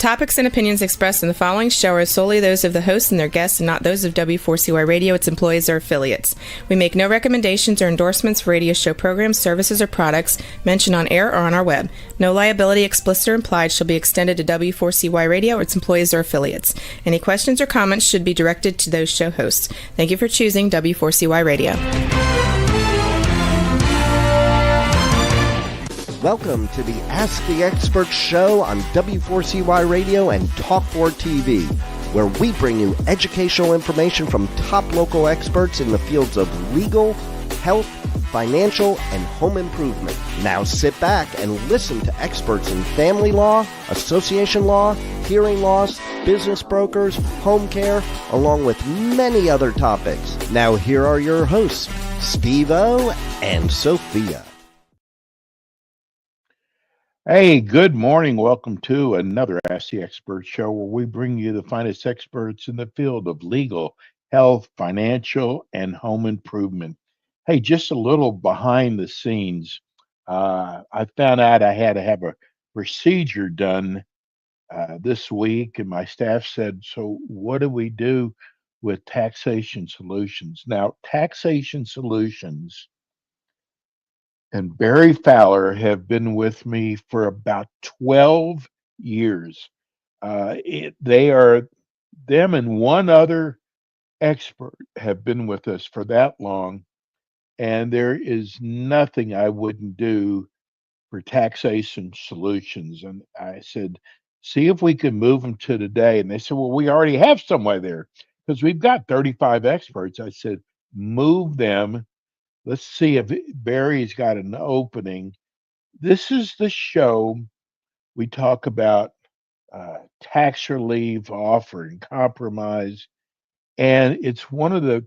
topics and opinions expressed in the following show are solely those of the hosts and their guests and not those of W4CY Radio, its employees, or affiliates. We make no recommendations or endorsements for radio show programs, services, or products mentioned on air or on our web. No liability, explicit or implied, shall be extended to W4CY Radio or its employees or affiliates. Any questions or comments should be directed to those show hosts. Thank you for choosing W4CY Radio. Welcome to the Ask the Expert show on W4CY Radio and Talk4 TV, where we bring you educational information from top local experts in the fields of legal, health, financial, and home improvement. Now sit back and listen to experts in family law, association law, hearing loss, business brokers, home care, along with many other topics. Now here are your hosts, Steve-O and Sophia. Hey, good morning. Welcome to another Ask the Expert show where we bring you the finest experts in the field of legal, health, financial, and home improvement. Hey, just a little behind the scenes. I found out I had to have a procedure done this week, and my staff said, so what do we do with Taxation Solutions? Now, Taxation Solutions and Barry Fowler have been with me for about 12 years. Them and one other expert have been with us for that long, and there is nothing I wouldn't do for Taxation Solutions. And I said, see if we can move them to today. And they said, well, we already have somewhere there because we've got 35 experts. I said, move them. Let's see if Barry's got an opening. This is the show we talk about tax relief, offering compromise, and it's one of the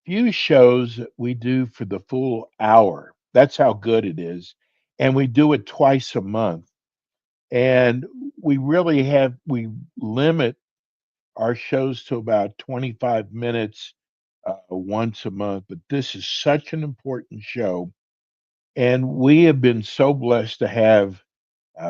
few shows that we do for the full hour. That's how good it is, and we do it twice a month. And we limit our shows to about 25 minutes once a month, but this is such an important show. And we have been so blessed to have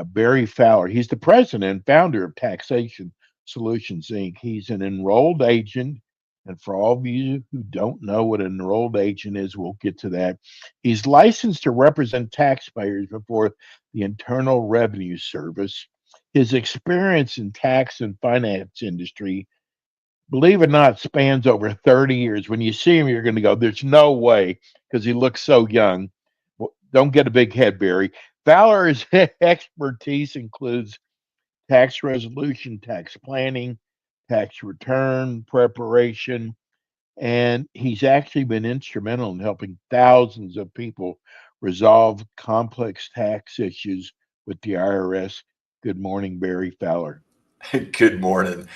Barry Fowler. He's the president and founder of Taxation Solutions, Inc. He's an enrolled agent. And for all of you who don't know what an enrolled agent is, we'll get to that. He's licensed to represent taxpayers before the Internal Revenue Service. His experience in tax and finance industry, believe it or not, spans over 30 years. When you see him, you're going to go, there's no way, because he looks so young. Well, don't get a big head, Barry. Fowler's expertise includes tax resolution, tax planning, tax return preparation, and he's actually been instrumental in helping thousands of people resolve complex tax issues with the IRS. Good morning, Barry Fowler. Good morning.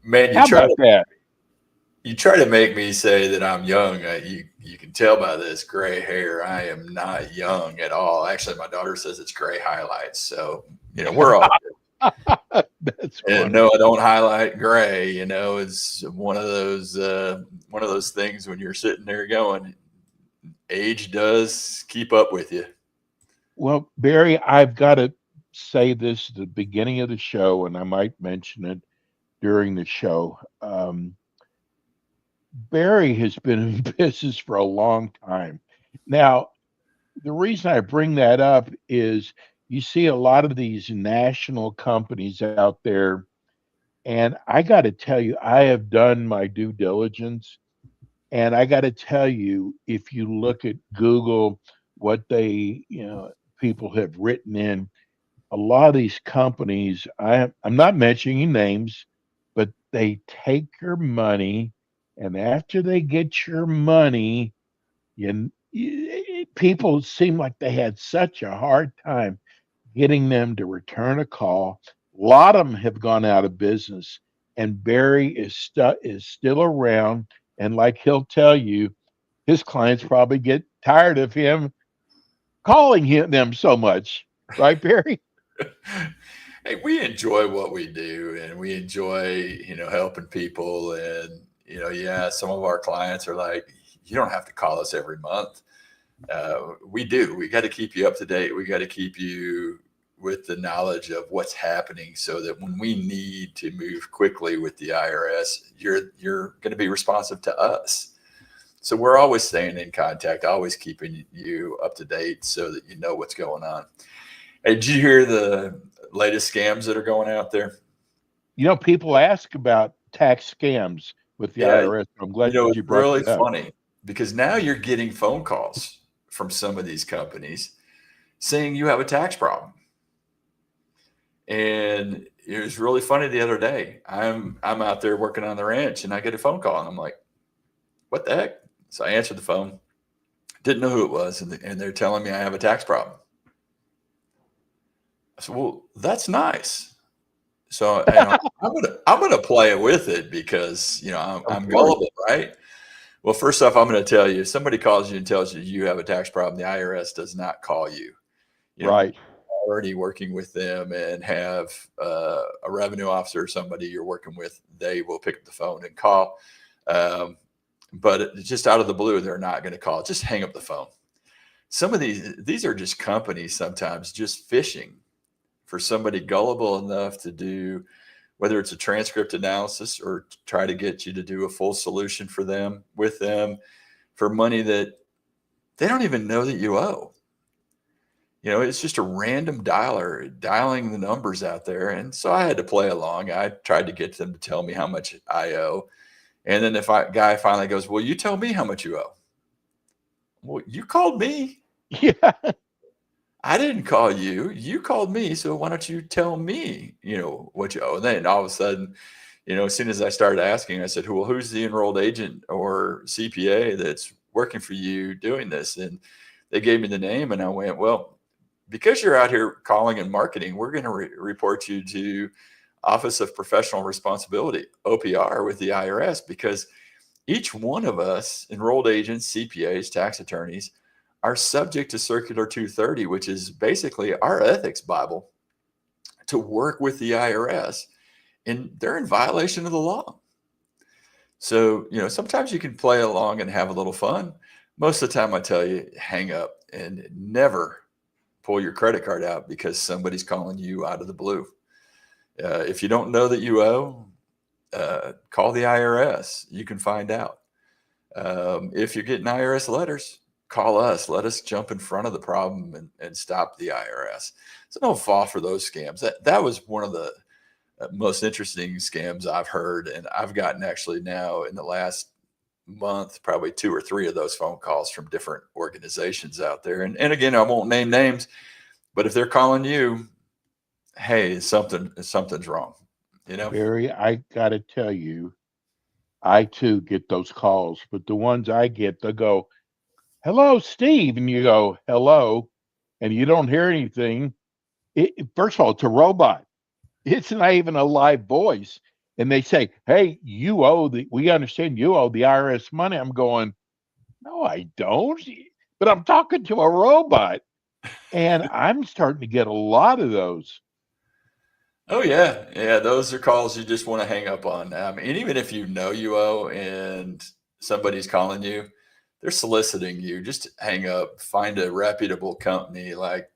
Man, you try to make me say that I'm young. You can tell by this gray hair, I am not young at all. Actually, my daughter says it's gray highlights. So, we're all good. That's and funny. no, I don't highlight gray. It's one of those things when you're sitting there going, age does keep up with you. Well, Barry, I've got to say this at the beginning of the show, and I might mention it during the show. Barry has been in business for a long time. Now, the reason I bring that up is you see a lot of these national companies out there, and I got to tell you, I have done my due diligence, and I got to tell you, if you look at Google, what people have written in, a lot of these companies, I'm not mentioning names, but they take your money, and after they get your money, people seem like they had such a hard time getting them to return a call. A lot of them have gone out of business, and Barry is still around. And like he'll tell you, his clients probably get tired of him calling them so much, right, Barry? Hey, we enjoy what we do, and we enjoy, helping people. And, some of our clients are like, you don't have to call us every month. We do. We got to keep you up to date. We got to keep you with the knowledge of what's happening, so that when we need to move quickly with the IRS, you're going to be responsive to us. So we're always staying in contact, always keeping you up to date so that you know what's going on. Hey, did you hear the latest scams that are going out there? People ask about tax scams with the IRS. I'm glad you brought really that up. Funny, because now you're getting phone calls from some of these companies saying you have a tax problem. And it was really funny the other day. I'm out there working on the ranch, and I get a phone call, and I'm like, what the heck? So I answered the phone, didn't know who it was, and they're telling me I have a tax problem. I said, well, that's nice. So I'm gonna play it with it, because I'm gullible, right? Well, first off, I'm going to tell you, if somebody calls you and tells you you have a tax problem, the IRS does not call you. Right. You're already working with them and have a revenue officer or somebody you're working with, they will pick up the phone and call. But just out of the blue, they're not going to call. Just hang up the phone. Some of these are just companies sometimes just fishing for somebody gullible enough to do, whether it's a transcript analysis or try to get you to do a full solution for them, with them, for money that they don't even know that you owe. It's just a random dialer dialing the numbers out there. And so I had to play along. I tried to get them to tell me how much I owe. And then guy finally goes, well, you tell me how much you owe. Well, you called me. Yeah. I didn't call you. You called me. So why don't you tell me, what you owe? And then all of a sudden, as soon as I started asking, I said, well, who's the enrolled agent or CPA that's working for you doing this? And they gave me the name, and I went, well, because you're out here calling and marketing, we're going to report you to Office of Professional Responsibility, OPR, with the IRS, because each one of us, enrolled agents, CPAs, tax attorneys, are subject to Circular 230, which is basically our ethics Bible, to work with the IRS, and they're in violation of the law. So, sometimes you can play along and have a little fun. Most of the time I tell you, hang up and never pull your credit card out because somebody's calling you out of the blue. If you don't know that you owe, call the IRS. You can find out. If you're getting IRS letters, call us. Let us jump in front of the problem and stop the IRS. So don't fall for those scams. That was one of the most interesting scams I've heard. And I've gotten actually now in the last month, probably 2 or 3 of those phone calls from different organizations out there. And again, I won't name names, but if they're calling you, hey, something's wrong. Barry, I got to tell you, I too get those calls, but the ones I get, they go, hello, Steve. And you go, hello. And you don't hear anything. First of all, it's a robot. It's not even a live voice. And they say, hey, we understand you owe the IRS money. I'm going, no, I don't. But I'm talking to a robot. And I'm starting to get a lot of those. Oh, yeah. Yeah, those are calls you just want to hang up on. And even if you know you owe and somebody's calling you, they're soliciting you, just hang up, find a reputable company like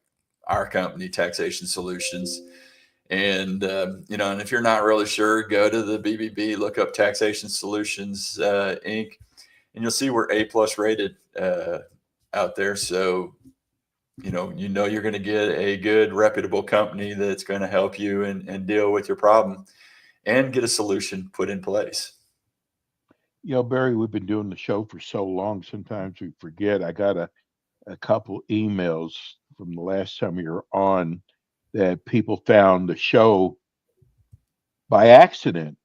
our company, Taxation Solutions. And, and if you're not really sure, go to the BBB, look up Taxation Solutions, Inc., and you'll see we're A+ rated out there. So, you're going to get a good, reputable company that's going to help you and deal with your problem and get a solution put in place. Barry, we've been doing the show for so long, sometimes we forget. I got a couple emails from the last time you were on that people found the show by accident.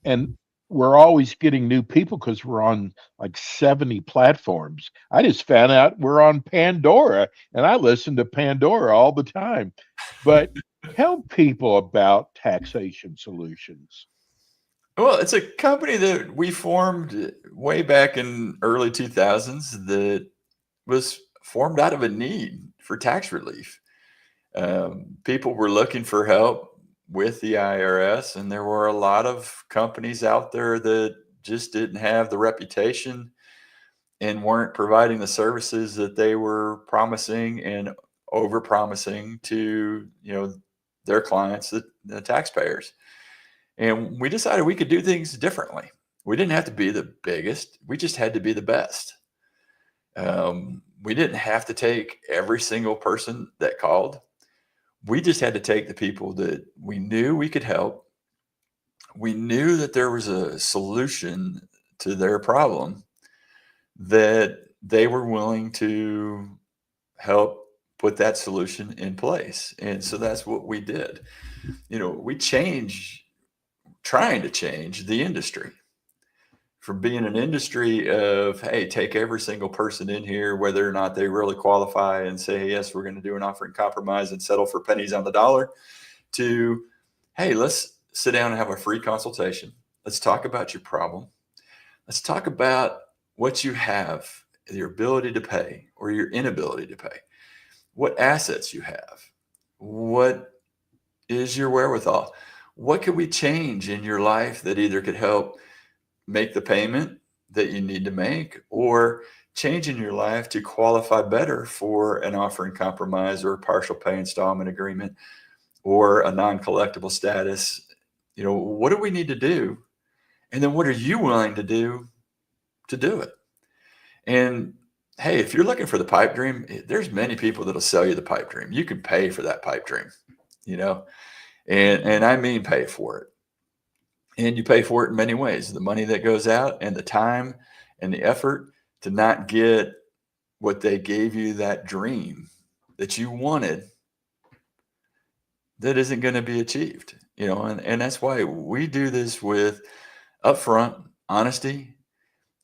And we're always getting new people because we're on like 70 platforms. I just found out we're on Pandora, and I listen to Pandora all the time. But tell people about Taxation Solutions. Well, it's a company that we formed way back in early 2000s that was formed out of a need for tax relief. People were looking for help with the IRS, and there were a lot of companies out there that just didn't have the reputation and weren't providing the services that they were promising, and over-promising to, their clients, the taxpayers. And we decided we could do things differently. We didn't have to be the biggest. We just had to be the best. We didn't have to take every single person that called. We just had to take the people that we knew we could help. We knew that there was a solution to their problem that they were willing to help put that solution in place. And so that's what we did. We trying to change the industry from being an industry of, hey, take every single person in here, whether or not they really qualify, and say, yes, we're going to do an offer in compromise and settle for pennies on the dollar, to, hey, let's sit down and have a free consultation. Let's talk about your problem. Let's talk about what you have, your ability to pay or your inability to pay, what assets you have, what is your wherewithal, what could we change in your life that either could help make the payment that you need to make, or change in your life to qualify better for an offer in compromise or a partial pay installment agreement or a non-collectible status. What do we need to do? And then what are you willing to do it? And hey, if you're looking for the pipe dream, there's many people that'll sell you the pipe dream. You can pay for that pipe dream, and I mean pay for it. And you pay for it in many ways. The money that goes out and the time and the effort to not get what they gave you, that dream that you wanted, that isn't going to be achieved. And that's why we do this with upfront honesty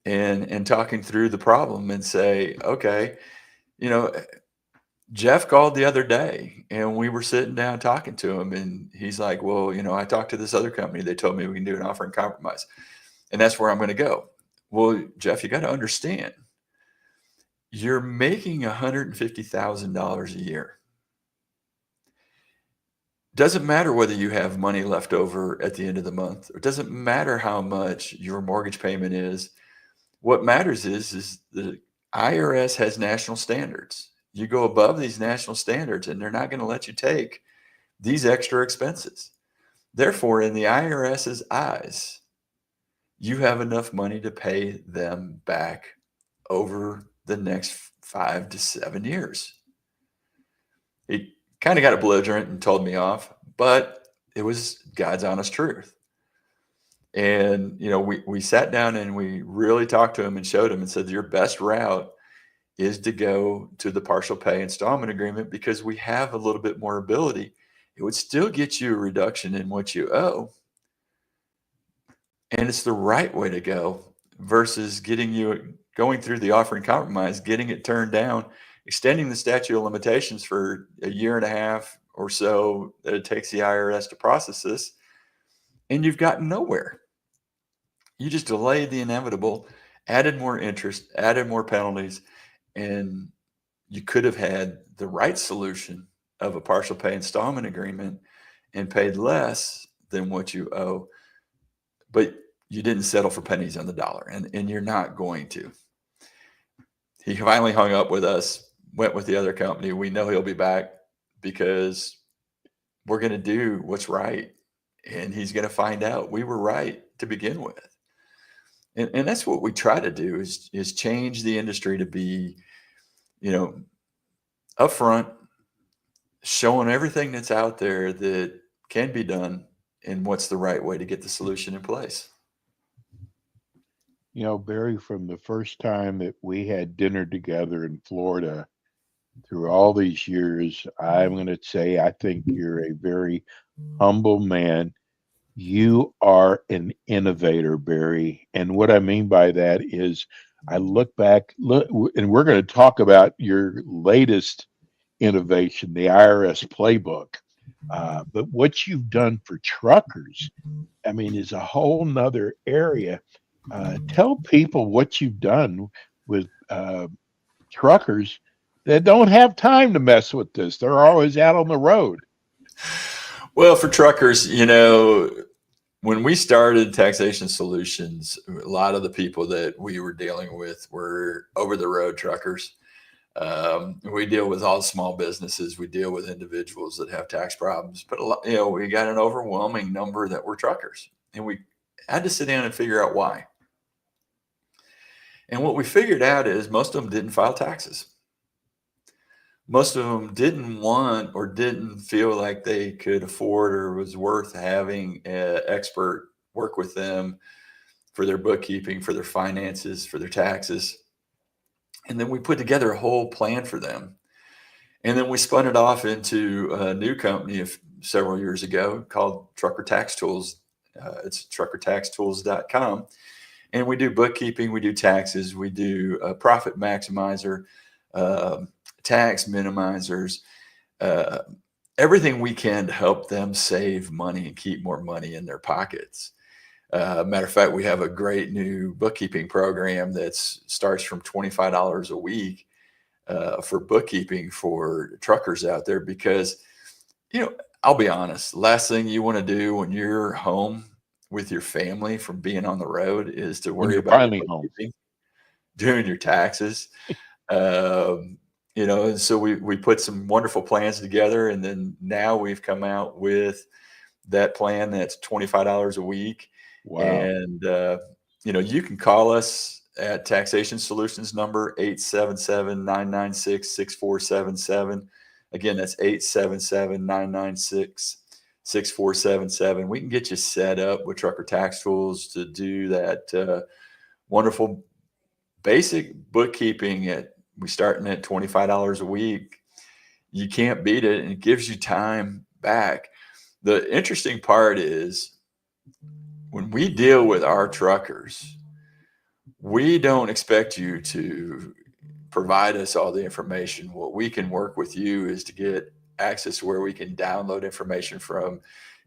and talking through the problem and say, okay, Jeff called the other day and we were sitting down talking to him, and he's like, well, I talked to this other company. They told me we can do an offer in compromise, and that's where I'm going to go. Well, Jeff, you got to understand, you're making $150,000 a year. Doesn't matter whether you have money left over at the end of the month, or it doesn't matter how much your mortgage payment is. What matters is the IRS has national standards. You go above these national standards and they're not going to let you take these extra expenses. Therefore, in the IRS's eyes, you have enough money to pay them back over the next 5 to 7 years. He kind of got a belligerent and told me off, but it was God's honest truth. And, we sat down and we really talked to him and showed him and said, your best route is to go to the partial pay installment agreement, because we have a little bit more ability. It would still get you a reduction in what you owe. And it's the right way to go versus going through the offer in compromise, getting it turned down, extending the statute of limitations for a year and a half or so that it takes the IRS to process this. And you've gotten nowhere. You just delayed the inevitable, added more interest, added more penalties, and you could have had the right solution of a partial pay installment agreement and paid less than what you owe, but you didn't settle for pennies on the dollar, and you're not going to. He finally hung up with us, went with the other company. We know he'll be back because we're going to do what's right, and he's going to find out we were right to begin with. And that's what we try to do is change the industry to be, upfront, showing everything that's out there that can be done and what's the right way to get the solution in place. Barry, from the first time that we had dinner together in Florida through all these years, I'm going to say I think you're a very humble man. You are an innovator, Barry. And what I mean by that is I look back, and we're going to talk about your latest innovation, the IRS playbook. But what you've done for truckers, is a whole nother area. Tell people what you've done with truckers that don't have time to mess with this. They're always out on the road. Well, for truckers, when we started Taxation Solutions, a lot of the people that we were dealing with were over the road truckers. We deal with all small businesses. We deal with individuals that have tax problems, but a lot, we got an overwhelming number that were truckers, and we had to sit down and figure out why. And what we figured out is most of them didn't file taxes. Most of them didn't want or didn't feel like they could afford or was worth having an expert work with them for their bookkeeping, for their finances, for their taxes. And then we put together a whole plan for them. And then we spun it off into a new company several years ago called Trucker Tax Tools. It's truckertaxtools.com. And we do bookkeeping, we do taxes, we do a profit maximizer, tax minimizers, everything we can to help them save money and keep more money in their pockets. Matter of fact, we have a great new bookkeeping program that starts from $25 a week for bookkeeping for truckers out there, because, I'll be honest, last thing you want to do when you're home with your family from being on the road is to worry about doing your taxes. And so we put some wonderful plans together, and then now we've come out with that plan that's $25 a week. Wow. And, you can call us at Taxation Solutions number 877-996-6477. Again, that's 877-996-6477. We can get you set up with Trucker Tax Tools to do that wonderful basic bookkeeping. We starting at $25 a week. You can't beat it, and it gives you time back. The interesting part is when we deal with our truckers, we don't expect you to provide us all the information. What we can work with you is to get access to where we can download information from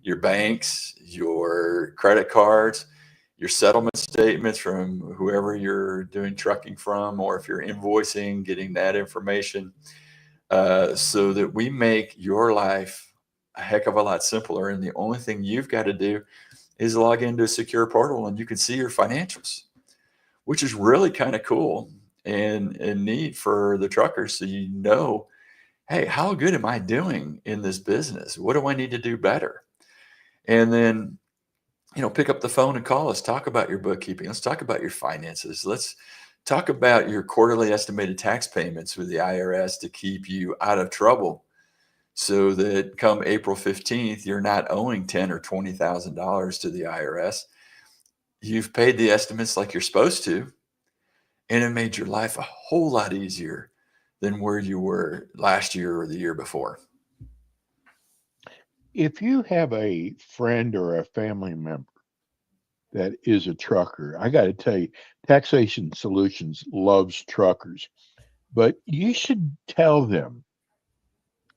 your banks, your credit cards, your settlement statements from whoever you're doing trucking from, or if you're invoicing, getting that information, so that we make your life a heck of a lot simpler. And the only thing you've got to do is log into a secure portal, and you can see your financials, which is really kind of cool and neat for the truckers. So hey, how good am I doing in this business? What do I need to do better? And then, pick up the phone and call us, talk about your bookkeeping. Let's talk about your finances. Let's talk about your quarterly estimated tax payments with the IRS to keep you out of trouble, so that come April 15th, you're not owing $10,000 or $20,000 to the IRS. You've paid the estimates like you're supposed to, and it made your life a whole lot easier than where you were last year or the year before. If you have a friend or a family member that is a trucker, I got to tell you, Taxation Solutions loves truckers, but you should tell them,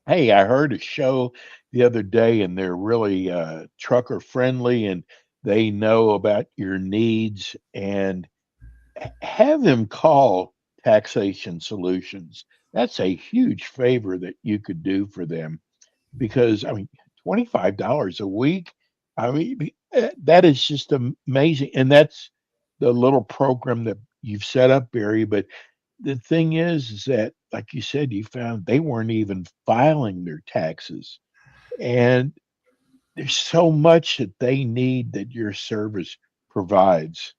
hey, I heard a show the other day, and they're really trucker friendly, and they know about your needs, and have them call Taxation Solutions. That's a huge favor that you could do for them, because $25 a week, that is just amazing. And that's the little program that you've set up, Barry. But the thing is that, like you said, you found they weren't even filing their taxes, and there's so much that they need that your service provides.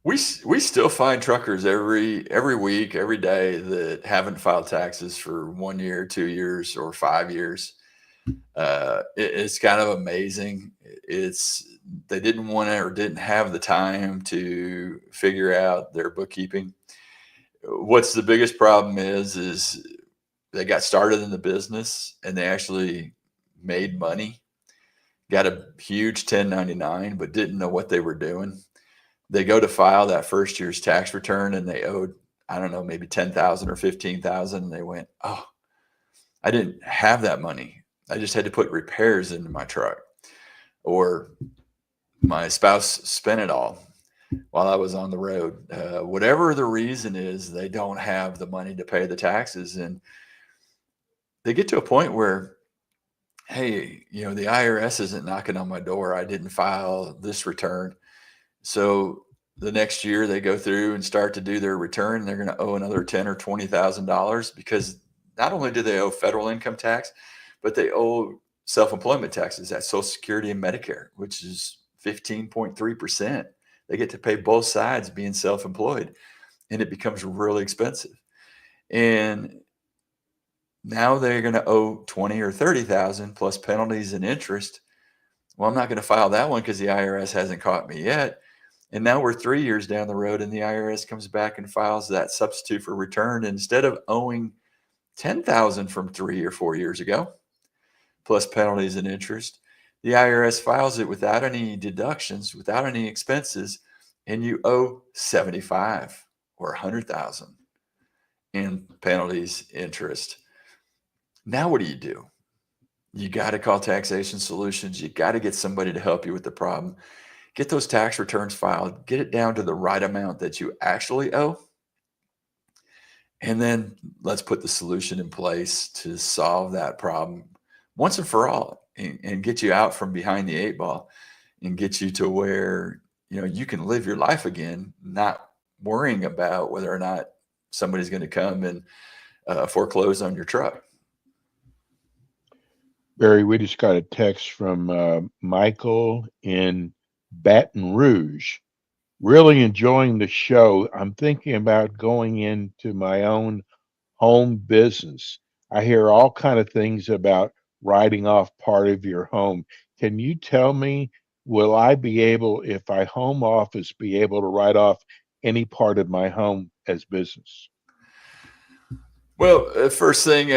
We still find truckers every week, every day that haven't filed taxes for 1 year, 2 years, or 5 years. It's kind of amazing. They didn't want to or didn't have the time to figure out their bookkeeping. What's the biggest problem is they got started in the business and they actually made money, got a huge 1099, but didn't know what they were doing. They go to file that first year's tax return and they owed, I don't know, maybe $10,000 or $15,000. And they went, oh, I didn't have that money. I just had to put repairs into my truck, or my spouse spent it all while I was on the road. Whatever the reason is, they don't have the money to pay the taxes. And they get to a point where, hey, the IRS isn't knocking on my door. I didn't file this return. So the next year they go through and start to do their return, they're going to owe another $10,000 or $20,000 because not only do they owe federal income tax, but they owe self-employment taxes, that's Social Security and Medicare, which is 15.3%. They get to pay both sides being self-employed, and it becomes really expensive. And now they're going to owe 20 or 30,000 plus penalties and interest. Well, I'm not going to file that one because the IRS hasn't caught me yet. And now we're 3 years down the road, and the IRS comes back and files that substitute for return. And instead of owing 10,000 from 3 or 4 years ago, plus penalties and interest, the IRS files it without any deductions, without any expenses, and you owe 75 or 100,000 in penalties, interest. Now what do? You got to call Taxation Solutions. You got to get somebody to help you with the problem. Get those tax returns filed, get it down to the right amount that you actually owe. And then let's put the solution in place to solve that problem once and for all, and get you out from behind the 8 ball and get you to where, you can live your life again, not worrying about whether or not somebody's going to come and foreclose on your truck. Barry, we just got a text from Michael in Baton Rouge. Really enjoying the show. I'm thinking about going into my own home business. I hear all kind of things about writing off part of your home. Can you tell me, will I be able, if I home office, be able to write off any part of my home as business? Well, first thing,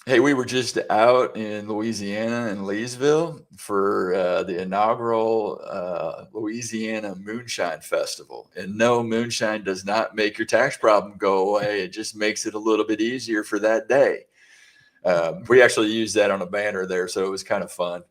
hey, we were just out in Louisiana in Leesville for the inaugural Louisiana Moonshine Festival. And no, moonshine does not make your tax problem go away. It just makes it a little bit easier for that day. We actually used that on a banner there, so it was kind of fun.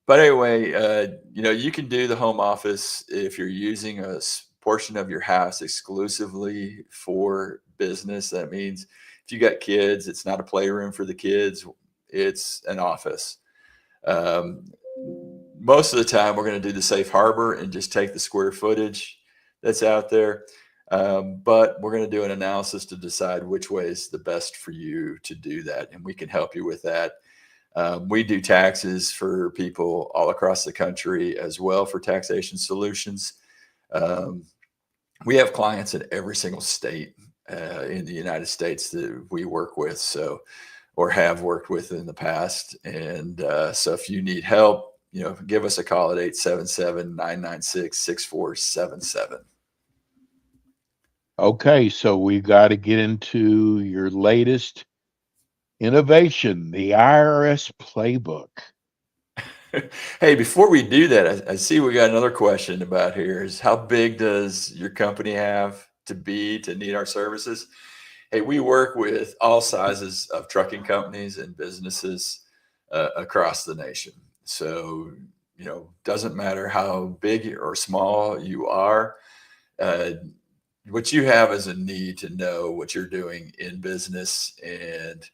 But anyway, you can do the home office if you're using a portion of your house exclusively for business. That means if you got kids, it's not a playroom for the kids, it's an office. Most of the time, we're going to do the safe harbor and just take the square footage that's out there. But we're going to do an analysis to decide which way is the best for you to do that. And we can help you with that. We do taxes for people all across the country as well for Taxation Solutions. We have clients in every single state in the United States that we work with, or have worked with in the past. And so if you need help, give us a call at 877-996-6477. Okay, so we got to get into your latest innovation, the IRS playbook. Hey, before we do that, I see we got another question about here is how big does your company have to be to need our services? Hey, we work with all sizes of trucking companies and businesses across the nation. So, doesn't matter how big or small you are, what you have is a need to know what you're doing in business and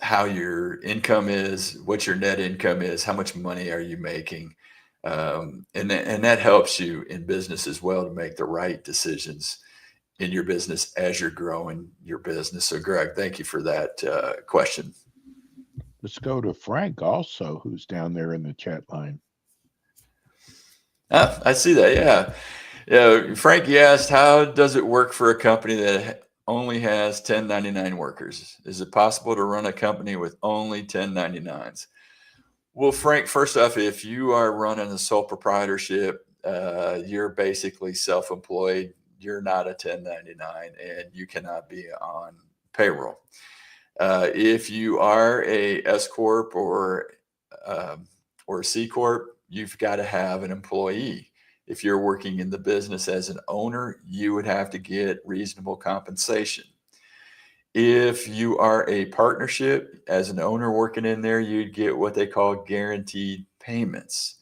how your income is, what your net income is, how much money are you making. And that helps you in business as well to make the right decisions in your business as you're growing your business. So Greg, thank you for that question. Let's go to Frank also, who's down there in the chat line. I see that. Yeah. Frank, you asked, how does it work for a company that only has 1099 workers? Is it possible to run a company with only 1099s? Well, Frank, first off, if you are running a sole proprietorship, you're basically self-employed. You're not a 1099 and you cannot be on payroll. If you are a S Corp or a C Corp, you've got to have an employee. If you're working in the business as an owner, you would have to get reasonable compensation. If you are a partnership as an owner working in there, you'd get what they call guaranteed payments.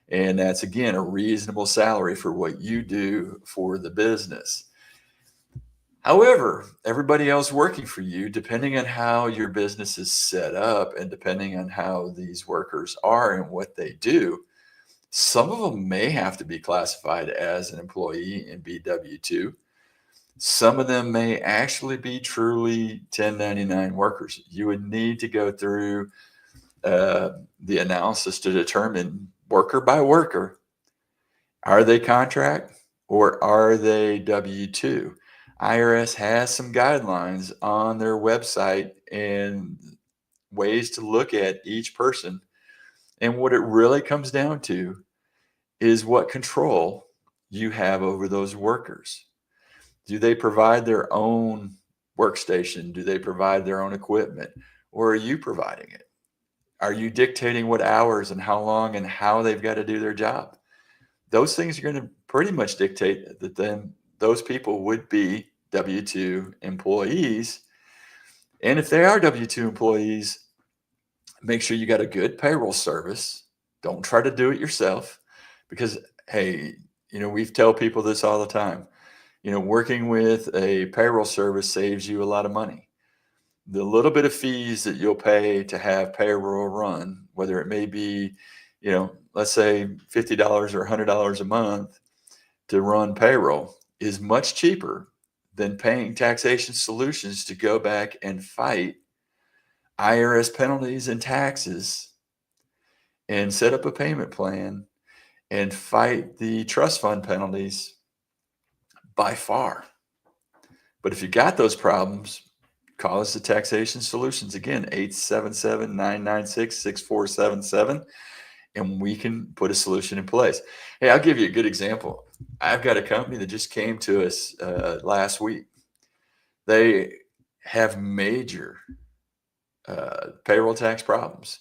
And that's, again, a reasonable salary for what you do for the business. However, everybody else working for you, depending on how your business is set up and depending on how these workers are and what they do, Some of them may have to be classified as an employee and be W-2. Some of them may actually be truly 1099 workers. You would need to go through the analysis to determine worker by worker, are they contract or are they W-2? IRS has some guidelines on their website and ways to look at each person. And what it really comes down to is what control you have over those workers. Do they provide their own workstation? Do they provide their own equipment? Or are you providing it? Are you dictating what hours and how long and how they've got to do their job? Those things are going to pretty much dictate that then those people would be W-2 employees. And if they are W-2 employees, make sure you got a good payroll service. Don't try to do it yourself because, hey, we tell people this all the time. Working with a payroll service saves you a lot of money. The little bit of fees that you'll pay to have payroll run, whether it may be, let's say $50 or $100 a month to run payroll, is much cheaper than paying Taxation Solutions to go back and fight IRS penalties and taxes and set up a payment plan and fight the trust fund penalties by far. But if you got those problems, call us at Taxation Solutions. Again, 877-996-6477, and we can put a solution in place. Hey, I'll give you a good example. I've got a company that just came to us last week. They have major payroll tax problems.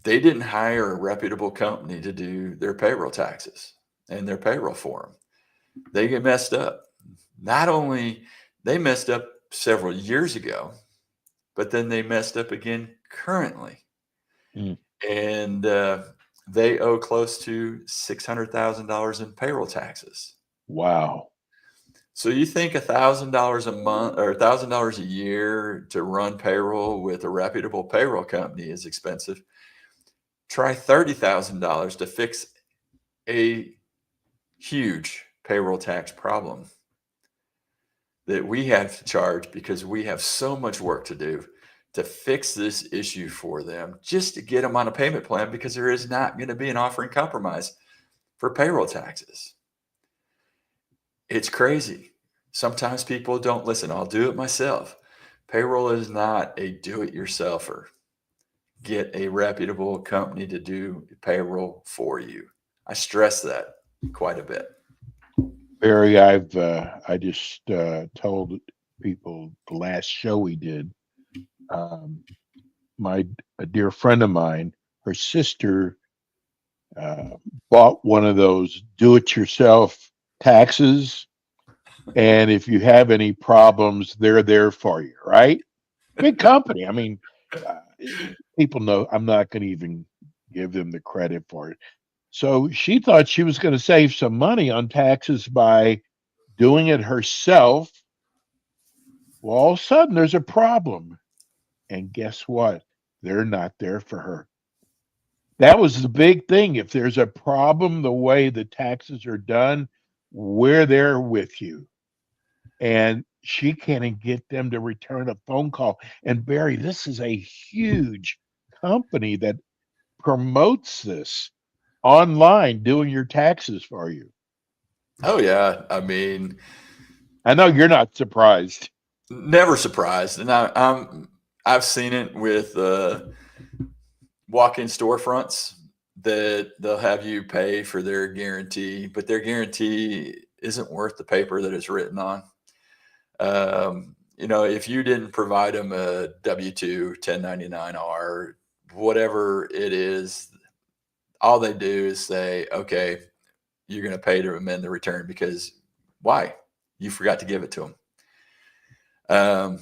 They didn't hire a reputable company to do their payroll taxes and their payroll for them. They get messed up. Not only they messed up several years ago, but then they messed up again currently. And they owe close to $600,000 in payroll taxes. Wow. So you think $1,000 a month or $1,000 a year to run payroll with a reputable payroll company is expensive. Try $30,000 to fix a huge payroll tax problem that we have to charge because we have so much work to do to fix this issue for them, just to get them on a payment plan, because there is not going to be an offering compromise for payroll taxes. It's crazy. Sometimes people don't listen. I'll do it myself. Payroll is not a do-it-yourselfer. Get a reputable company to do payroll for you. I stress that quite a bit. Barry, I just told people the last show we did, a dear friend of mine, her sister bought one of those do-it-yourself taxes, and if you have any problems, they're there for you, right? Big company. I mean, people know I'm not going to even give them the credit for it. So she thought she was going to save some money on taxes by doing it herself. Well, all of a sudden there's a problem. And guess what? They're not there for her. That was the big thing. If there's a problem, the way the taxes are done, we're there with you. And she can't even get them to return a phone call. And Barry, this is a huge company that promotes this online, doing your taxes for you. Oh yeah. I mean, I know you're not surprised. Never surprised. And I've seen it with walk-in storefronts that they'll have you pay for their guarantee, but their guarantee isn't worth the paper that it's written on. If you didn't provide them a W-2, 1099-R, whatever it is, all they do is say, okay, you're going to pay to amend the return because why? You forgot to give it to them.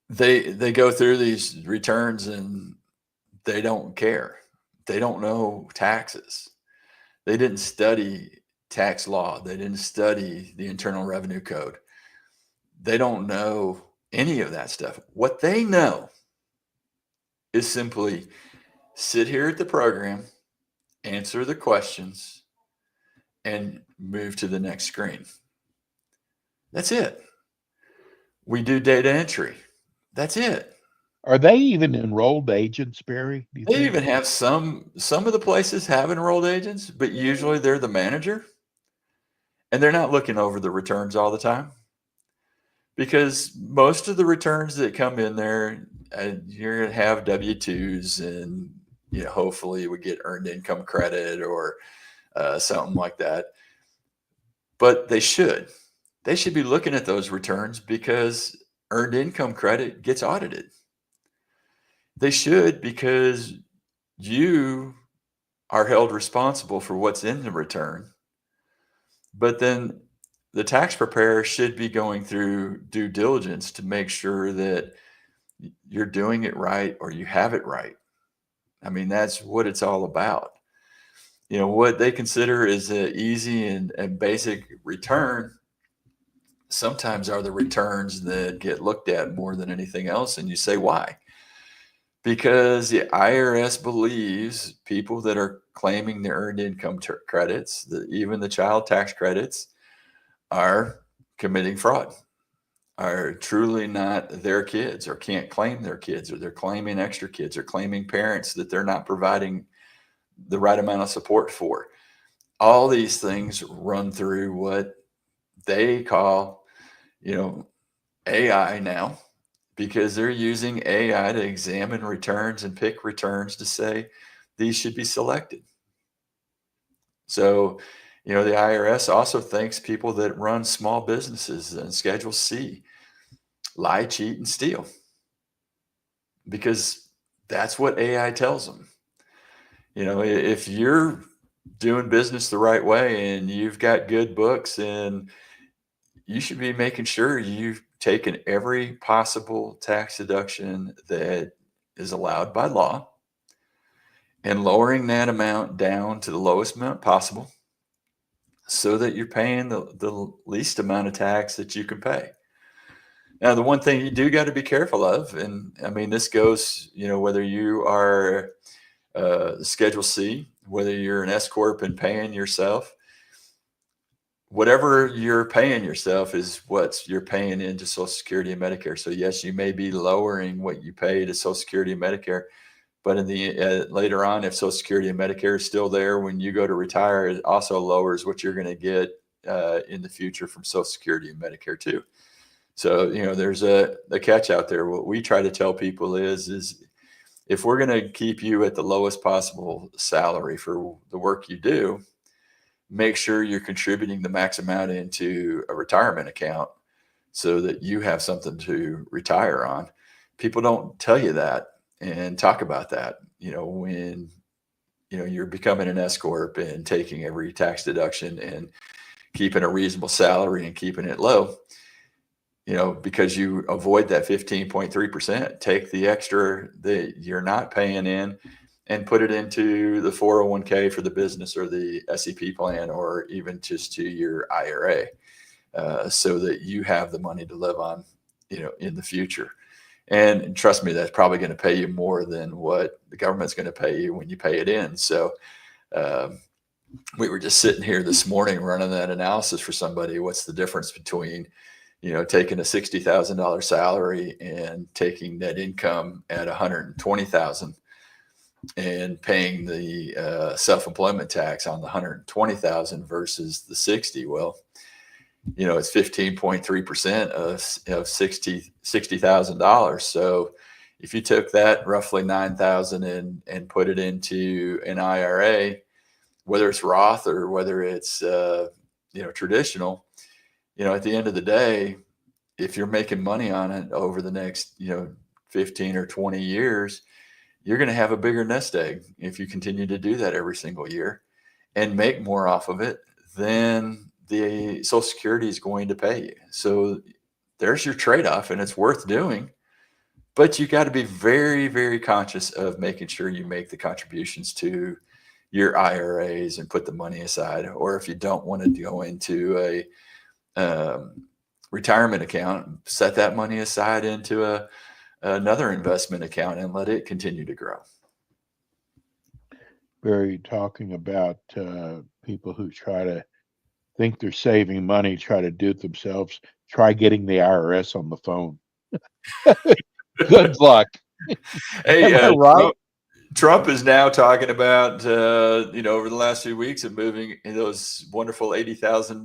They go through these returns and they don't care. They don't know taxes. They didn't study tax law. They didn't study the Internal Revenue Code. They don't know any of that stuff. What they know is simply sit here at the program, answer the questions, and move to the next screen. That's it. We do data entry. That's it. Are they even enrolled agents, Barry? They even have some of the places have enrolled agents, but usually they're the manager, and they're not looking over the returns all the time, because most of the returns that come in there, you're going to have W-2s, and hopefully we get earned income credit or something like that. But they should be looking at those returns, because earned income credit gets audited. They should, because you are held responsible for what's in the return. But then the tax preparer should be going through due diligence to make sure that you're doing it right, or you have it right. I mean, that's what it's all about. What they consider is an easy and basic return sometimes are the returns that get looked at more than anything else. And you say, why? Because the IRS believes people that are claiming the earned income credits, even the child tax credits, are committing fraud, are truly not their kids, or can't claim their kids, or they're claiming extra kids, or claiming parents that they're not providing the right amount of support for. All these things run through what they call, AI now, because they're using AI to examine returns and pick returns to say these should be selected. So, the IRS also thinks people that run small businesses and Schedule C lie, cheat, and steal, because that's what AI tells them. If you're doing business the right way and you've got good books, and you should be making sure you've taken every possible tax deduction that is allowed by law and lowering that amount down to the lowest amount possible, so that you're paying the least amount of tax that you can pay. Now, the one thing you do got to be careful of, and I mean, this goes, whether you are Schedule C, whether you're an S Corp and paying yourself, whatever you're paying yourself is what you're paying into Social Security and Medicare. So yes, you may be lowering what you pay to Social Security and Medicare, but in the later on, if Social Security and Medicare is still there when you go to retire, it also lowers what you're going to get in the future from Social Security and Medicare too. So there's a catch out there. What we try to tell people is if we're going to keep you at the lowest possible salary for the work you do, make sure you're contributing the max amount into a retirement account so that you have something to retire on. People don't tell you that and talk about that, when, you're becoming an S Corp and taking every tax deduction and keeping a reasonable salary and keeping it low, because you avoid that 15.3%, take the extra that you're not paying in and put it into the 401k for the business, or the SEP plan, or even just to your IRA, so that you have the money to live on, in the future. And trust me, that's probably going to pay you more than what the government's going to pay you when you pay it in. So we were just sitting here this morning running that analysis for somebody. What's the difference between, taking a $60,000 salary and taking net income at $120,000 and paying the self-employment tax on the $120,000 versus the 60? Well, it's 15.3% of $60,000. So if you took that roughly $9,000 and put it into an IRA, whether it's Roth or whether it's traditional, at the end of the day, if you're making money on it over the next 15 or 20 years, you're going to have a bigger nest egg if you continue to do that every single year and make more off of it than the Social Security is going to pay you. So there's your trade-off, and it's worth doing, but you got to be very, very conscious of making sure you make the contributions to your IRAs and put the money aside. Or if you don't want to go into a retirement account, set that money aside into another investment account and let it continue to grow. Barry, talking about people who try to think they're saving money, try to do it themselves, try getting the IRS on the phone. Good luck. Hey, Am I right? Trump is now talking about, over the last few weeks of moving those wonderful 80,000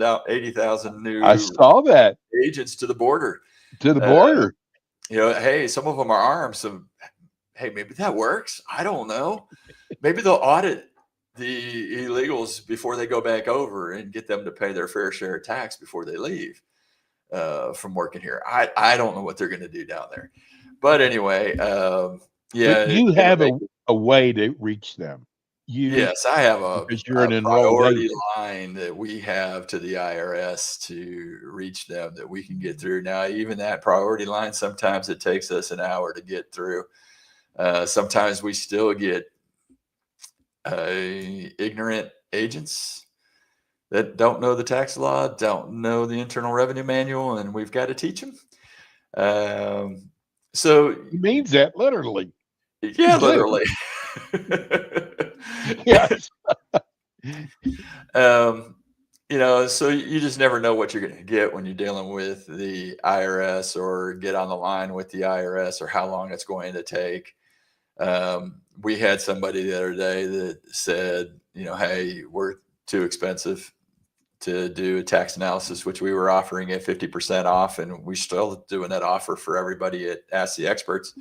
new I saw that agents to the border. to the border. Hey, some of them are armed. So, hey, maybe that works. I don't know. Maybe they'll audit the illegals before they go back over and get them to pay their fair share of tax before they leave from working here. I don't know what they're going to do down there. But anyway, yeah. But you have a way to reach them. Yes, I have a priority line that we have to the IRS to reach them that we can get through. Now, even that priority line, sometimes it takes us an hour to get through. Sometimes we still get ignorant agents that don't know the tax law, don't know the Internal Revenue Manual, and we've got to teach them. So he means that literally. Yeah, literally. Yes. So you just never know what you're going to get when you're dealing with the IRS or get on the line with the IRS or how long it's going to take. We had somebody the other day that said, hey, we're too expensive to do a tax analysis, which we were offering at 50% off. And we're still doing that offer for everybody at Ask the Experts.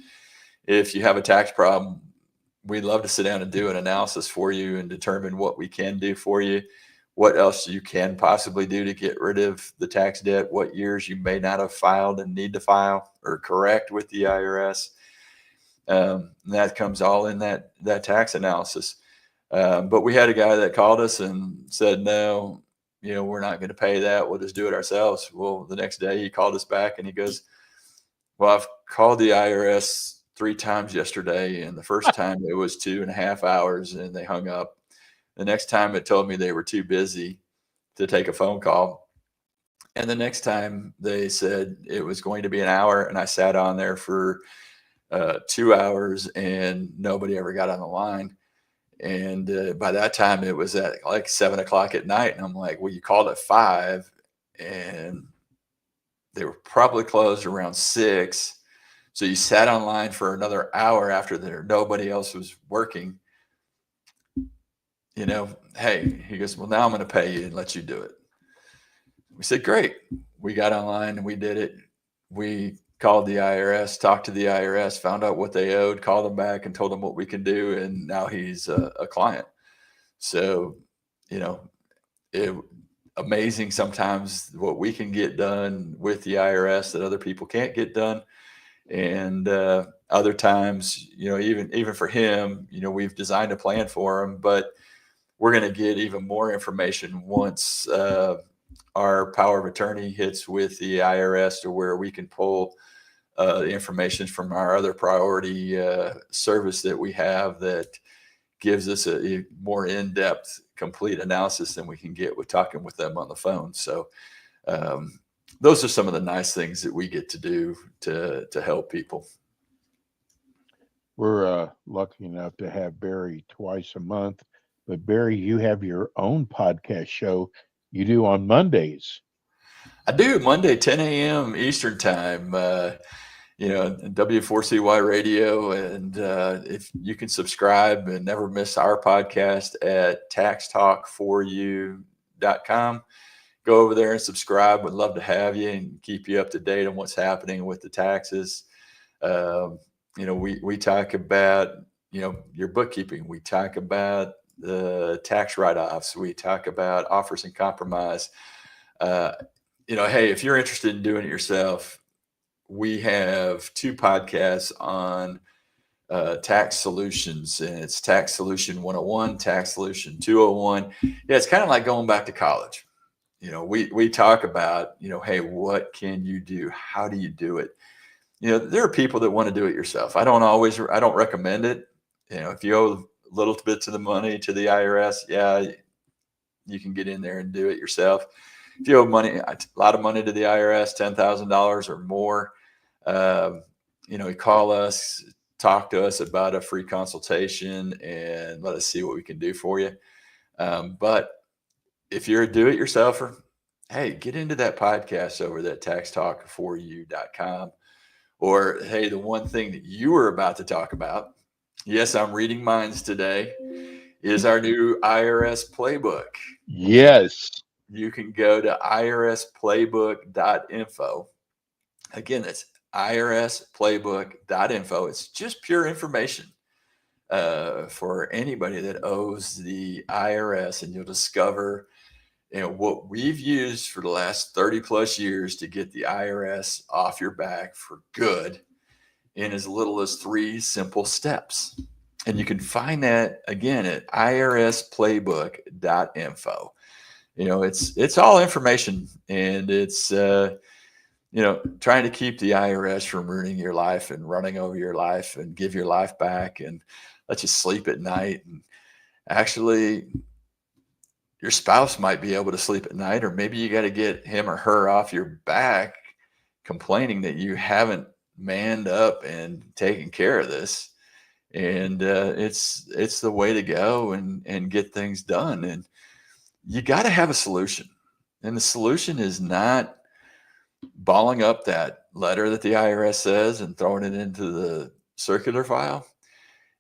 If you have a tax problem, we'd love to sit down and do an analysis for you and determine what we can do for you, what else you can possibly do to get rid of the tax debt, what years you may not have filed and need to file or correct with the IRS. That comes all in that tax analysis. But we had a guy that called us and said, no, we're not going to pay that. We'll just do it ourselves. Well, the next day he called us back and he goes, well, I've called the IRS 3 times yesterday, and the first time it was 2.5 hours and they hung up. The next time it told me they were too busy to take a phone call. And the next time they said it was going to be an hour, and I sat on there for 2 hours and nobody ever got on the line. And by that time it was at like 7:00 at night. And I'm like, well, you called at 5 and they were probably closed around 6. So you sat online for another hour after nobody else was working. Hey, he goes, well, now I'm going to pay you and let you do it. We said, great. We got online and we did it. We called the IRS, talked to the IRS, found out what they owed, called them back and told them what we can do. And now he's a client. So, amazing sometimes what we can get done with the IRS that other people can't get done. And other times, even for him, we've designed a plan for him, but we're going to get even more information once our power of attorney hits with the IRS to where we can pull the information from our other priority service that we have that gives us a more in-depth, complete analysis than we can get with talking with them on the phone. So those are some of the nice things that we get to do to help people. We're lucky enough to have Barry twice a month. But Barry, you have your own podcast show you do on Mondays. I do, Monday, 10 a.m. Eastern time, W4CY Radio. And if you can subscribe and never miss our podcast at taxtalk4u.com. Go over there and subscribe. Would love to have you and keep you up to date on what's happening with the taxes. We talk about, your bookkeeping. We talk about the tax write-offs. We talk about offers and compromise. Hey, if you're interested in doing it yourself, we have 2 podcasts on tax solutions, and it's Tax Solution 101, Tax Solution 201. Yeah, it's kind of like going back to college. We talk about, hey, what can you do? How do you do it? There are people that want to do it yourself. I don't recommend it. If you owe little bits of the money to the IRS, yeah, you can get in there and do it yourself. If you owe a lot of money to the IRS, $10,000 or more, you call us, talk to us about a free consultation and let us see what we can do for you. But if you're a do-it-yourselfer, hey, get into that podcast over at taxtalk4u.com. Or, hey, the one thing that you were about to talk about, yes, I'm reading minds today, is our new IRS playbook. Yes. You can go to irsplaybook.info. Again, that's irsplaybook.info. It's just pure information for anybody that owes the IRS, and you'll discover what we've used for the last 30 plus years to get the IRS off your back for good in as little as 3 simple steps. And you can find that again at irsplaybook.info. It's all information, and it's trying to keep the IRS from ruining your life and running over your life and give your life back and let you sleep at night. And actually, your spouse might be able to sleep at night, or maybe you got to get him or her off your back complaining that you haven't manned up and taken care of this. And it's the way to go and get things done. And you got to have a solution. And the solution is not balling up that letter that the IRS says and throwing it into the circular file.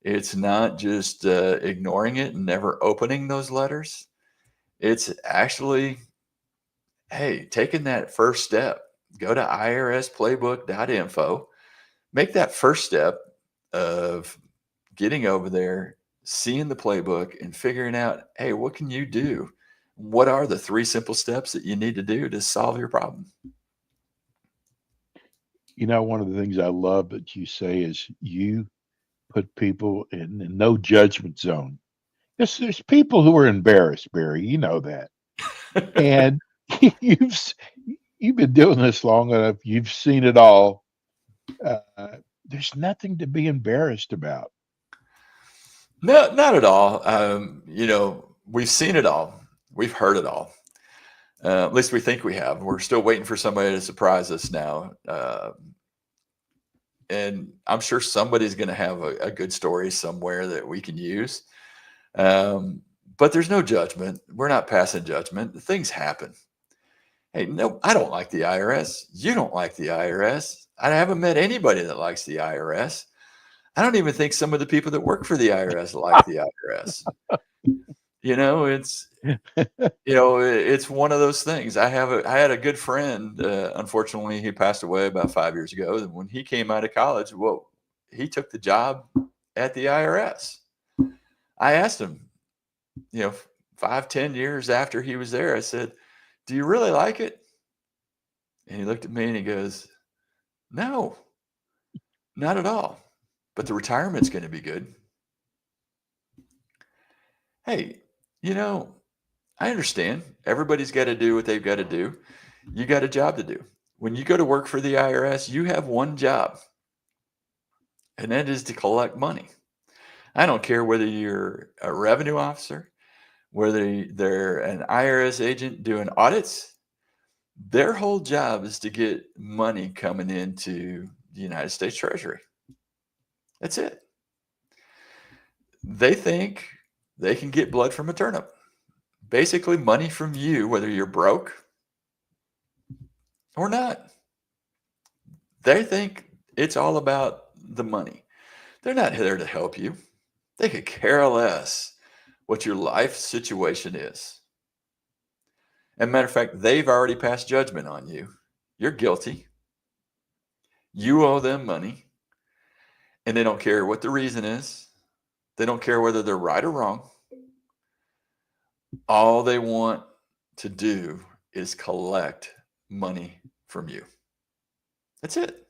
It's not just ignoring it and never opening those letters. It's actually, hey, taking that first step. Go to irsplaybook.info. Make that first step of getting over there, seeing the playbook, and figuring out, hey, what can you do? What are the 3 simple steps that you need to do to solve your problem? One of the things I love that you say is you put people in no judgment zone. There's people who are embarrassed, Barry. You know that. And you've been doing this long enough. You've seen it all. There's nothing to be embarrassed about. No, not at all. We've seen it all. We've heard it all. At least we think we have. We're still waiting for somebody to surprise us now. And I'm sure somebody's going to have a good story somewhere that we can use. But there's no judgment. We're not passing judgment. Things happen. Hey, no, I don't like the IRS. You don't like the IRS. I haven't met anybody that likes the IRS. I don't even think some of the people that work for the IRS like the IRS. It's one of those things. I had a good friend. Unfortunately, he passed away about 5 years ago. And when he came out of college, he took the job at the IRS. I asked him, 5-10 years after he was there, I said, "Do you really like it?" And he looked at me and he goes, "No, not at all. But the retirement's going to be good." Hey, I understand. Everybody's got to do what they've got to do. You got a job to do. When you go to work for the IRS, you have one job, and that is to collect money. I don't care whether you're a revenue officer, whether they're an IRS agent doing audits. Their whole job is to get money coming into the United States Treasury. That's it. They think they can get blood from a turnip. Basically, money from you, whether you're broke or not. They think it's all about the money. They're not there to help you. They could care less what your life situation is. As a matter of fact, they've already passed judgment on you. You're guilty. You owe them money. And they don't care what the reason is. They don't care whether they're right or wrong. All they want to do is collect money from you. That's it.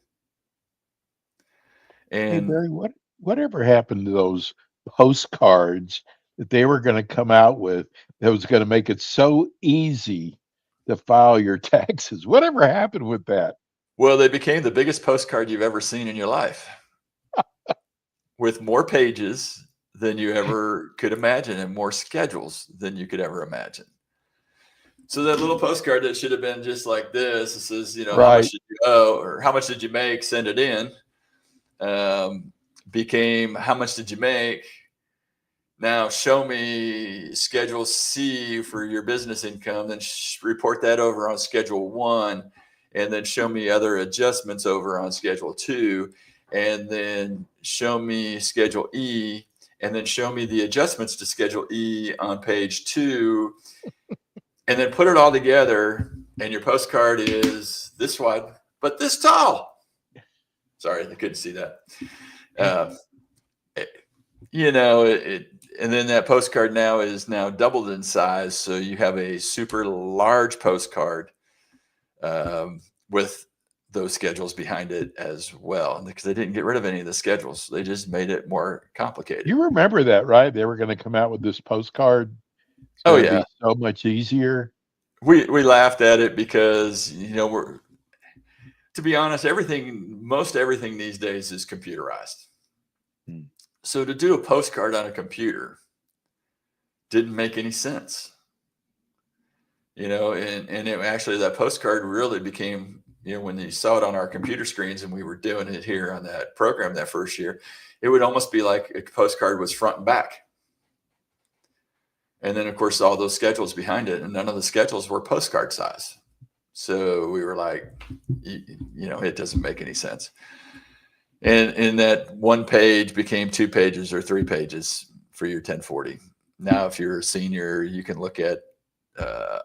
And hey, Barry, whatever happened to those postcards that they were going to come out with that was going to make it so easy to file your taxes? Whatever happened with that? Well, they became the biggest postcard you've ever seen in your life, with more pages than you ever could imagine and more schedules than you could ever imagine. So that little postcard that should have been just like this, it says, Right. How much did you owe, or how much did you make? Send it in. became how much did you make? Now show me Schedule C for your business income, then report that over on Schedule 1, and then show me other adjustments over on Schedule 2, and then show me Schedule E, and then show me the adjustments to Schedule E on page 2, and then put it all together, and your postcard is this wide, but this tall. Sorry, I couldn't see that. And then that postcard now is doubled in size. So you have a super large postcard with those schedules behind it as well. Because they didn't get rid of any of the schedules. They just made it more complicated. You remember that, right? They were going to come out with this postcard. Oh, yeah. So much easier. We laughed at it because, to be honest, most everything these days is computerized. So to do a postcard on a computer didn't make any sense, and it actually, that postcard really became, when you saw it on our computer screens and we were doing it here on that program that first year, it would almost be like a postcard was front and back. And then of course, all those schedules behind it, and none of the schedules were postcard size. So we were like, it doesn't make any sense. And that one page became 2 pages or 3 pages for your 1040. Now, if you're a senior, you can look at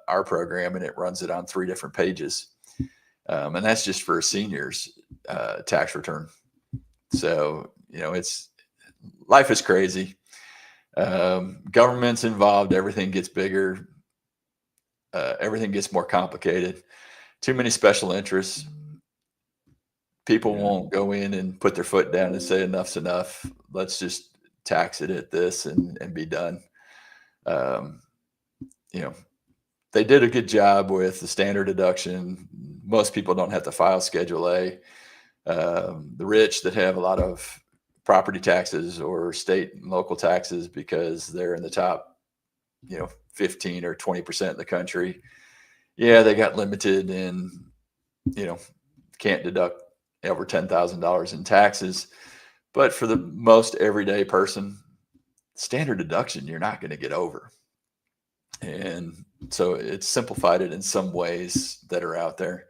our program and it runs it on 3 different pages. And that's just for a senior's tax return. So, life is crazy. Government's involved. Everything gets bigger. Everything gets more complicated. Too many special interests. People won't go in and put their foot down and say enough's enough. Let's just tax it at this and be done. They did a good job with the standard deduction. Most people don't have to file Schedule A. The rich that have a lot of property taxes or state and local taxes because they're in the top, 15 or 20% of the country. Yeah, they got limited and, can't deduct over $10,000 in taxes. But for the most everyday person, standard deduction, you're not going to get over. And so it's simplified it in some ways that are out there,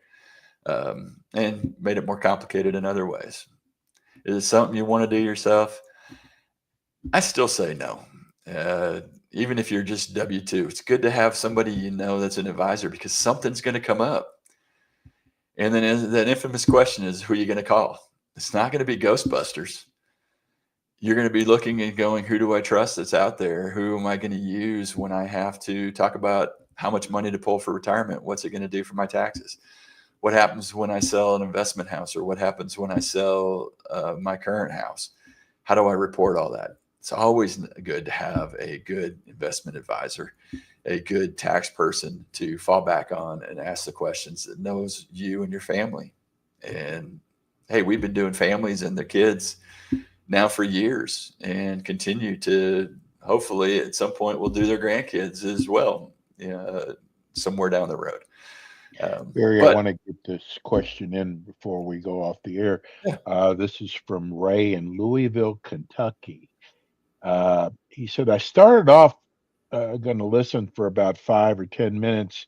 and made it more complicated in other ways. Is it something you want to do yourself? I still say no. Even if you're just W-2, it's good to have somebody that's an advisor, because something's going to come up. And then that infamous question is, who are you going to call? It's not going to be Ghostbusters. You're going to be looking and going, who do I trust that's out there? Who am I going to use when I have to talk about how much money to pull for retirement? What's it going to do for my taxes? What happens when I sell an investment house, or what happens when I sell my current house? How do I report all that? It's always good to have a good investment advisor, a good tax person to fall back on and ask the questions, that knows you and your family. And hey, we've been doing families and their kids now for years, and continue to, hopefully at some point we'll do their grandkids as well, somewhere down the road. Barry, I want to get this question in before we go off the air. Yeah. This is from Ray in Louisville, Kentucky. He said, I started off going to listen for about 5 or 10 minutes,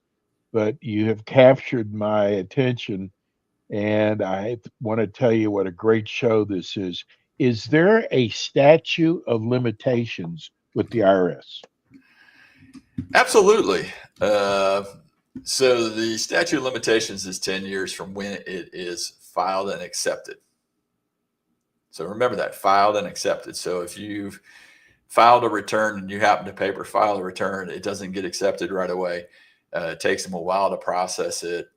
but you have captured my attention, and I want to tell you what a great show this is. Is there a statute of limitations with the IRS? Absolutely. So the statute of limitations is 10 years from when it is filed and accepted. So remember that, filed and accepted. So if you've filed a return and you happen to paper file a return, it doesn't get accepted right away. It takes them a while to process it.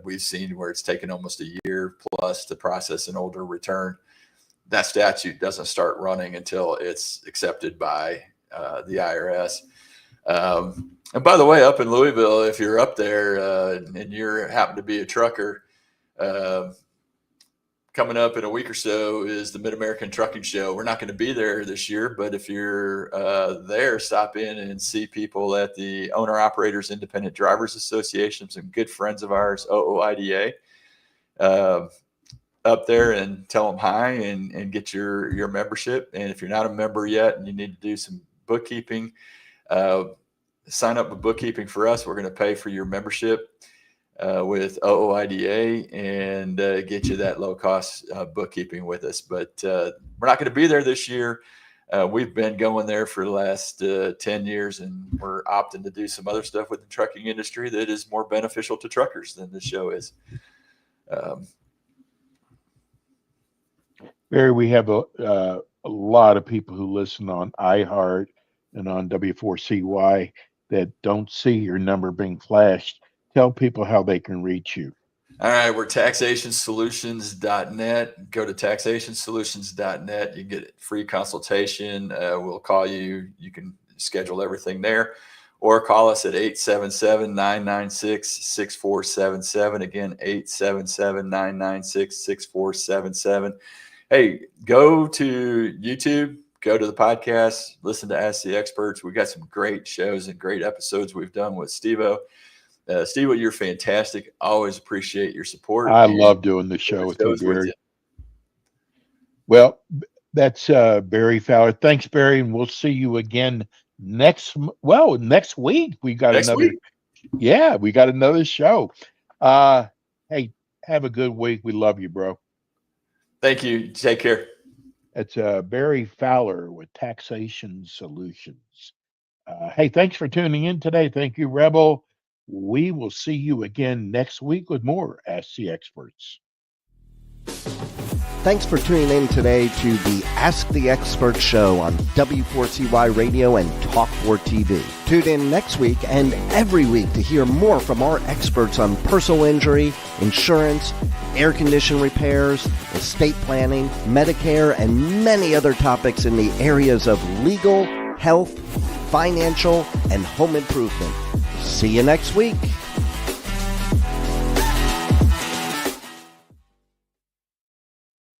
We've seen where it's taken almost a year plus to process an older return. That statute doesn't start running until it's accepted by the IRS. And by the way, up in Louisville, if you're up there and you happen to be a trucker, coming up in a week or so is the Mid-American Trucking Show. We're not going to be there this year, but if you're there, stop in and see people at the Owner Operators Independent Drivers Association, some good friends of ours, OOIDA. up there and tell them hi and get your membership. And if you're not a member yet and you need to do some bookkeeping, sign up with bookkeeping for us. We're going to pay for your membership with OOIDA and get you that low cost bookkeeping with us. But we're not going to be there this year. We've been going there for the last 10 years, and we're opting to do some other stuff with the trucking industry that is more beneficial to truckers than this show is. Barry, we have a lot of people who listen on iHeart and on W4CY that don't see your number being flashed. Tell people how they can reach you. All right, we're taxationsolutions.net. Go to taxationsolutions.net. You can get a free consultation. We'll call you. You can schedule everything there, or call us at 877-996-6477. Again, 877-996-6477. Hey, go to YouTube, go to the podcast, listen to Ask the Experts. We've got some great shows and great episodes we've done with Steve-O. Steve-O, you're fantastic. Always appreciate your support. I love doing the show with you, Barry. Well, that's Barry Fowler. Thanks, Barry, and we'll see you again next week. We got we got another show. Hey, have a good week. We love you, bro. Thank you. Take care. It's Barry Fowler with Taxation Solutions. Hey, thanks for tuning in today. Thank you, Rebel. We will see you again next week with more Ask the Experts. Thanks for tuning in today to the Ask the Experts show on W4CY Radio and Talk4 TV. Tune in next week and every week to hear more from our experts on personal injury, insurance, air condition repairs, estate planning, Medicare, and many other topics in the areas of legal, health, financial, and home improvement. See you next week.